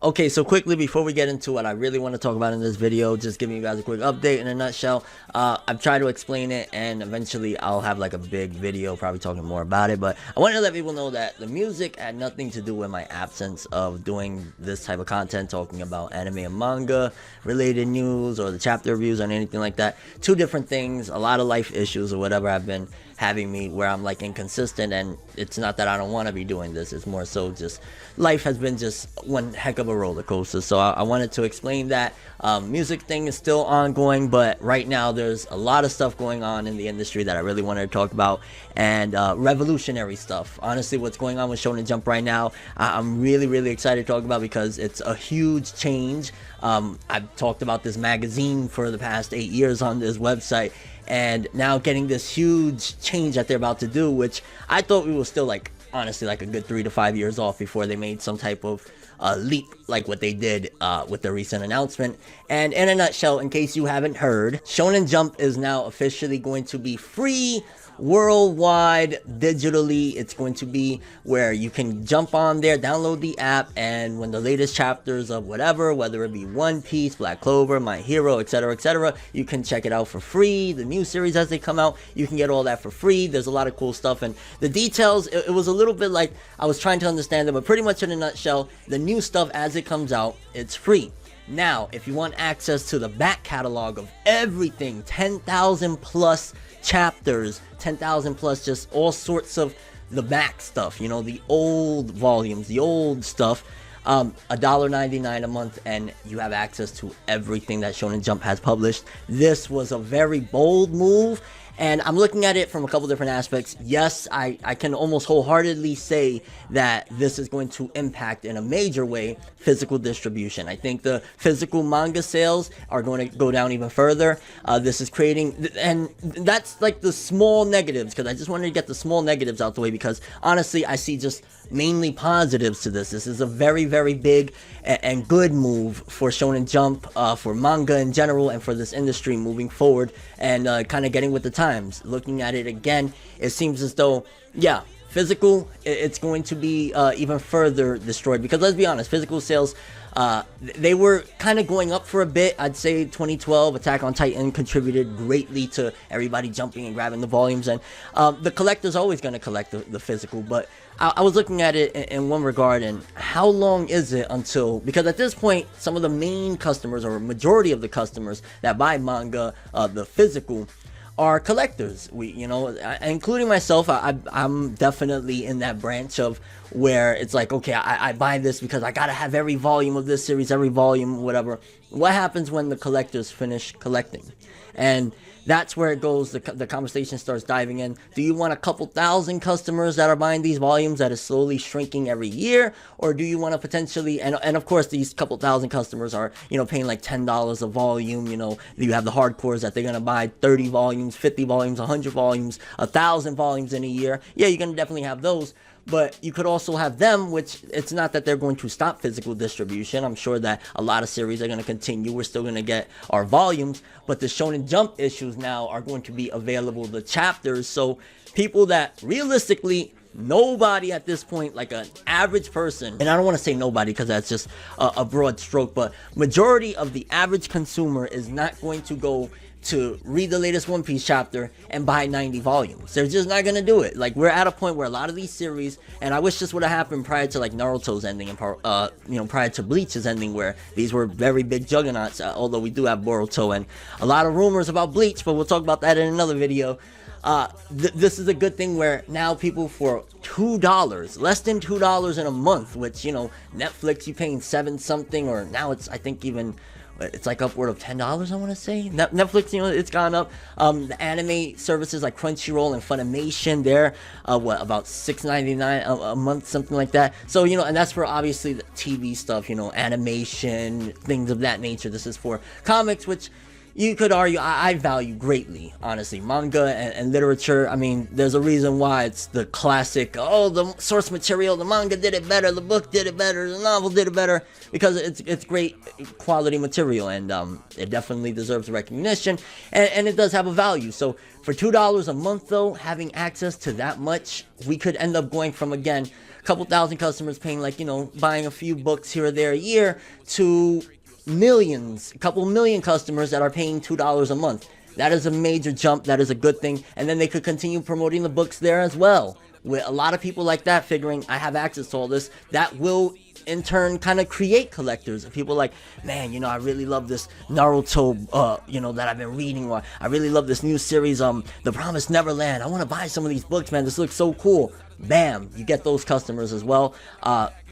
Okay, so quickly before we get into what I really want to talk about in this video, just giving you guys a quick update in a nutshell. I've tried to explain it, and eventually I'll have like a big video probably talking more about it, but I want to let people know that the music had nothing to do with my absence of doing this type of content, talking about anime and manga related news or the chapter reviews or anything like that. Two different things, a lot of life issues or whatever have been having me where I'm like inconsistent, and it's not that I don't want to be doing this, it's more so just life has been just one heck of a roller coaster. So I wanted to explain that music thing is still ongoing, but right now there's a lot of stuff going on in the industry that I really wanted to talk about, and revolutionary stuff. Honestly, what's going on with Shonen Jump right now, I'm really excited to talk about because it's a huge change. I've talked about this magazine for the past 8 years on this website, and now getting this huge change that they're about to do, which I thought we were still like honestly like a good 3 to 5 years off before they made some type of leap like what they did with the recent announcement. And in a nutshell, in case you haven't heard, Shonen Jump is now officially going to be free worldwide digitally. It's going to be where you can jump on there, download the app, and when the latest chapters of whatever, whether it be One Piece, Black Clover, My Hero, etc., you can check it out for free. The new series as they come out, you can get all that for free. There's a lot of cool stuff, and the details, it was a little bit like I was trying to understand them, but pretty much in a nutshell, the new stuff as it comes out, it's free. Now, if you want access to the back catalog of everything, 10,000 plus chapters, 10,000 plus just all sorts of the back stuff, you know, the old volumes, the old stuff, $1.99 a month, and you have access to everything that Shonen Jump has published. This was a very bold move, and I'm looking at it from a couple different aspects. Yes, I can almost wholeheartedly say that this is going to impact in a major way physical distribution. I think the physical manga sales are going to go down even further. This is creating, and that's like the small negatives, because I just wanted to get the small negatives out the way, because honestly I see just mainly positives to this. This is a very big and good move for Shonen Jump, for manga in general, and for this industry moving forward, and kind of getting with the times. Looking at it again, it seems as though, yeah, physical, it's going to be even further destroyed, because let's be honest, physical sales, they were kind of going up for a bit. I'd say 2012 Attack on Titan contributed greatly to everybody jumping and grabbing the volumes, and the collector's always going to collect the physical. But I was looking at it in one regard, and how long is it until, because at this point some of the main customers, or majority of the customers that buy manga, the physical, are collectors. We, you know, including myself, I'm definitely in that branch of where it's like, okay, I buy this because I gotta have every volume of this series, every volume, whatever. What happens when the collectors finish collecting? And that's where it goes, the conversation starts diving in. Do you want a couple thousand customers that are buying these volumes that is slowly shrinking every year? Or do you want to potentially, and of course these couple thousand customers are, you know, paying like $10 a volume, you know, you have the hardcores that they're going to buy 30 volumes, 50 volumes, 100 volumes, 1,000 volumes in a year. Yeah, you're going to definitely have those. But you could also have them, which it's not that they're going to stop physical distribution. I'm sure that a lot of series are going to continue. We're still going to get our volumes, but the Shonen Jump issues now are going to be available, the chapters. So people that realistically, nobody at this point, like an average person, and I don't want to say nobody because that's just a broad stroke, but majority of the average consumer is not going to go to read the latest One Piece chapter and buy 90 volumes. They're just not gonna do it. Like, we're at a point where a lot of these series, and I wish this would have happened prior to like Naruto's ending, and you know, prior to Bleach's ending, where these were very big juggernauts, although we do have Boruto and a lot of rumors about Bleach, but we'll talk about that in another video. This is a good thing where now people for $2, less than $2 in a month, which, you know, Netflix, you paying 7 something, or now it's, I think even it's like upward of $10, I want to say. Netflix, you know, it's gone up. The anime services like Crunchyroll and Funimation, they're what, about $6.99 a month, something like that. So, you know, and that's for obviously the TV stuff, you know, animation, things of that nature. This is for comics, which you could argue I value greatly, honestly. Manga and literature, I mean, there's a reason why it's the classic, oh, the source material, the manga did it better, the book did it better, the novel did it better, because it's great quality material, and it definitely deserves recognition, and it does have a value. So for $2 a month, though, having access to that much, we could end up going from, again, a couple thousand customers paying, like, you know, buying a few books here or there a year, to millions, a couple million customers that are paying $2 a month. That is a major jump. That is a good thing. And then they could continue promoting the books there as well. With a lot of people like that figuring, I have access to all this, that will in turn kind of create collectors. People like, man, you know, I really love this Naruto, you know, that I've been reading, or I really love this new series, The Promised Neverland. I want to buy some of these books, man. This looks so cool. Bam, you get those customers as well.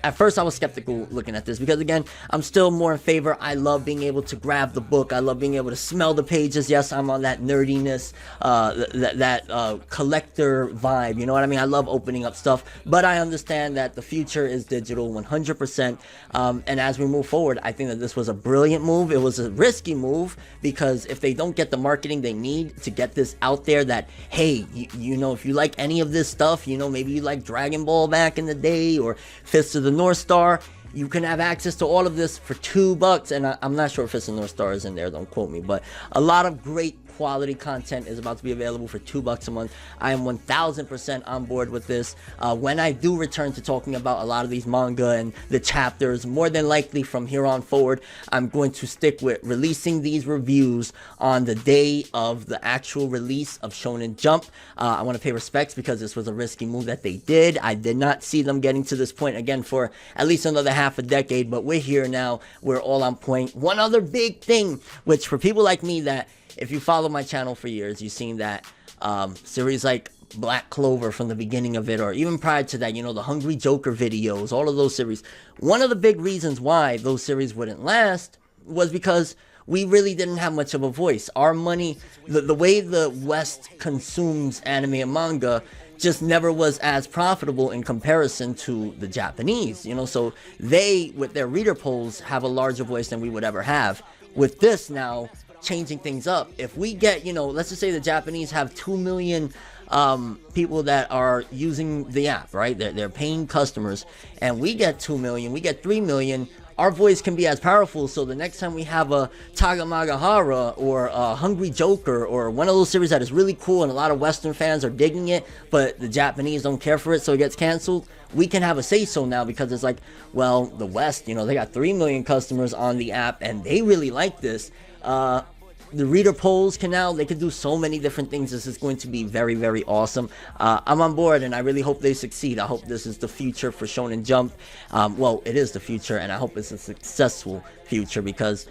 At first I was skeptical looking at this because, again, I'm still more in favor. I love being able to grab the book. I love being able to smell the pages. Yes, I'm on that nerdiness, that collector vibe, you know what I mean? I love opening up stuff, but I understand that the future is digital 100%. And as we move forward, I think that this was a brilliant move. It was a risky move because if they don't get the marketing they need to get this out there, that, hey, you know, if you like any of this stuff, you know, maybe you like Dragon Ball back in the day, or Fists of the North Star, you can have access to all of this for $2. And I'm not sure if Fist of the North Star is in there, don't quote me, but a lot of great quality content is about to be available for $2 a month. I am 1000% on board with this. When I do return to talking about a lot of these manga and the chapters, more than likely from here on forward, I'm going to stick with releasing these reviews on the day of the actual release of Shonen Jump. I want to pay respects because this was a risky move that they did. I did not see them getting to this point again for at least another half a decade, but we're here now. We're all on point. One other big thing, which for people like me, that if you follow my channel for years, you've seen that series like Black Clover from the beginning of it, or even prior to that, you know, the Hungry Joker videos, all of those series. One of the big reasons why those series wouldn't last was because we really didn't have much of a voice. Our money, the way the West consumes anime and manga, just never was as profitable in comparison to the Japanese, you know, so they, with their reader polls, have a larger voice than we would ever have. With this now, changing things up, if we get, you know, let's just say the Japanese have 2 million people that are using the app, right? They're paying customers, and we get 2 million, we get 3 million, our voice can be as powerful. So the next time we have a Tagamagahara or a Hungry Joker or one of those series that is really cool and a lot of Western fans are digging it, but the Japanese don't care for it, so it gets canceled, we can have a say-so now, because it's like, well, the West, you know, they got 3 million customers on the app and they really like this. The reader polls can now, they can do so many different things. This is going to be very, very awesome. I'm on board, and I really hope they succeed. I hope this is the future for Shonen Jump. Well, it is the future, and I hope it's a successful future, because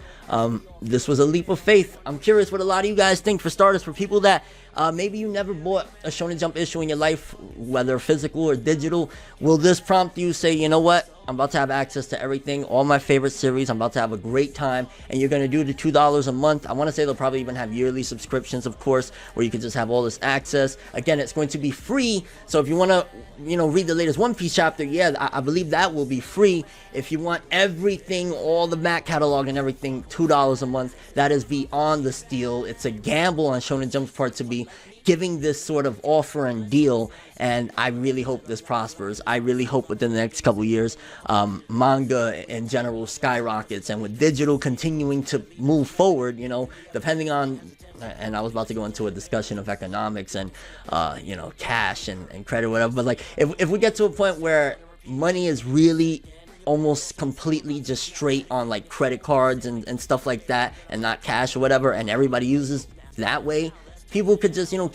this was a leap of faith. I'm curious what a lot of you guys think. For starters, for people that maybe you never bought a Shonen Jump issue in your life, whether physical or digital, will this prompt you say, you know what, I'm about to have access to everything, all my favorite series, I'm about to have a great time, and you're going to do the $2 a month. I want to say they'll probably even have yearly subscriptions, of course, where you can just have all this access. Again, it's going to be free, so if you want to, you know, read the latest One Piece chapter, yeah, I believe that will be free. If you want everything, all the back catalog and everything, $2 a month, that is beyond the steal. It's a gamble on Shonen Jump's part to be giving this sort of offer and deal, and I really hope this prospers. I really hope within the next couple years, manga in general skyrockets, and with digital continuing to move forward, you know, depending on, and I was about to go into a discussion of economics and, you know, cash and credit, whatever, but like, if we get to a point where money is really almost completely just straight on like credit cards and stuff like that, and not cash or whatever, and everybody uses that way, people could just, you know,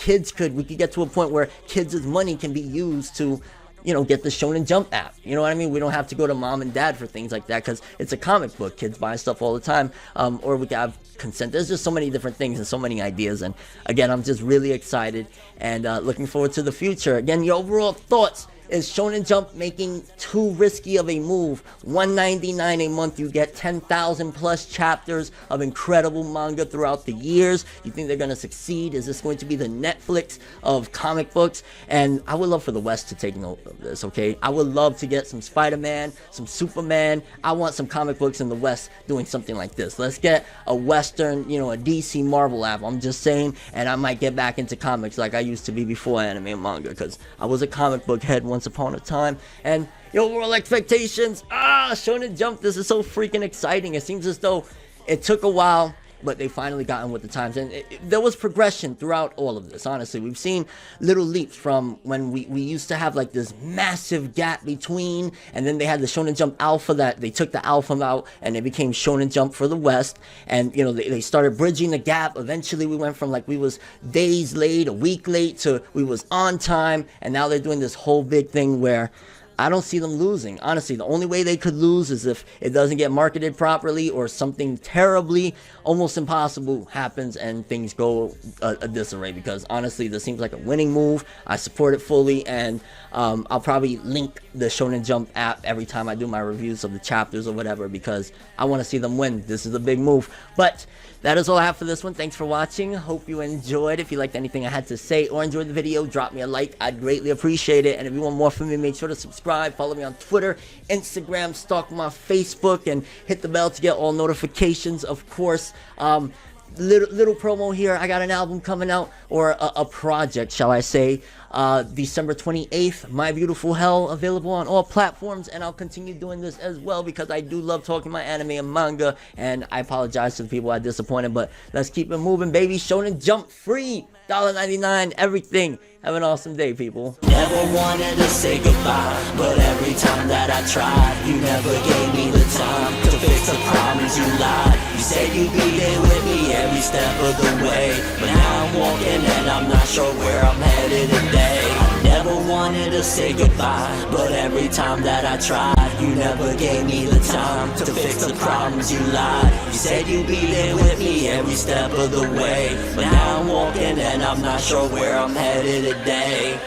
we could get to a point where kids' money can be used to, you know, get the Shonen Jump app. You know what I mean? We don't have to go to mom and dad for things like that, because it's a comic book. Kids buy stuff all the time. Or we can have consent. There's just so many different things and so many ideas. And again, I'm just really excited and looking forward to the future. Again, your overall thoughts. Is Shonen Jump making too risky of a move? $1.99 a month, you get 10,000 plus chapters of incredible manga throughout the years. You think they're going to succeed? Is this going to be the Netflix of comic books? And I would love for the West to take note of this, okay? I would love to get some Spider-Man, some Superman. I want some comic books in the West doing something like this. Let's get a Western, you know, a DC Marvel app, I'm just saying, and I might get back into comics like I used to be before anime and manga, because I was a comic book head once upon a time. And your overall expectations, Shonen Jump, this is so freaking exciting. It seems as though it took a while, but they finally gotten with the times, and there was progression throughout all of this. Honestly, we've seen little leaps from when we used to have like this massive gap between, and then they had the Shonen Jump Alpha, that they took the Alpha out and it became Shonen Jump for the West, and you know, they started bridging the gap. Eventually we went from like we was days late, a week late, to we was on time, and now they're doing this whole big thing where I don't see them losing. Honestly, the only way they could lose is if it doesn't get marketed properly, or something terribly, almost impossible happens and things go a disarray. Because honestly, this seems like a winning move. I support it fully, and I'll probably link the Shonen Jump app every time I do my reviews of the chapters or whatever, because I want to see them win. This is a big move. But that is all I have for this one. Thanks for watching. Hope you enjoyed. If you liked anything I had to say or enjoyed the video, drop me a like. I'd greatly appreciate it. And if you want more from me, make sure to subscribe. Follow me on Twitter, Instagram, stalk my Facebook, and hit the bell to get all notifications. Of course, little promo here. I got an album coming out, or a project, shall I say, December 28th, My Beautiful Hell, available on all platforms, and I'll continue doing this as well because I do love talking my anime and manga, and I apologize to the people I disappointed, but let's keep it moving, baby. Shonen Jump free, $1.99, everything. Have an awesome day, people. Never wanted to say goodbye, but every time that I tried, you never gave me the time to fix the problems. You lied. You said you'd be there with me every step of the way, but now I'm walking and I'm not sure where I'm headed today. I never wanted to say goodbye, but every time that I tried, you never gave me the time to fix the problems. You lied. You said you'd be there with me every step of the way, but now I'm walking and I'm not sure where I'm headed today.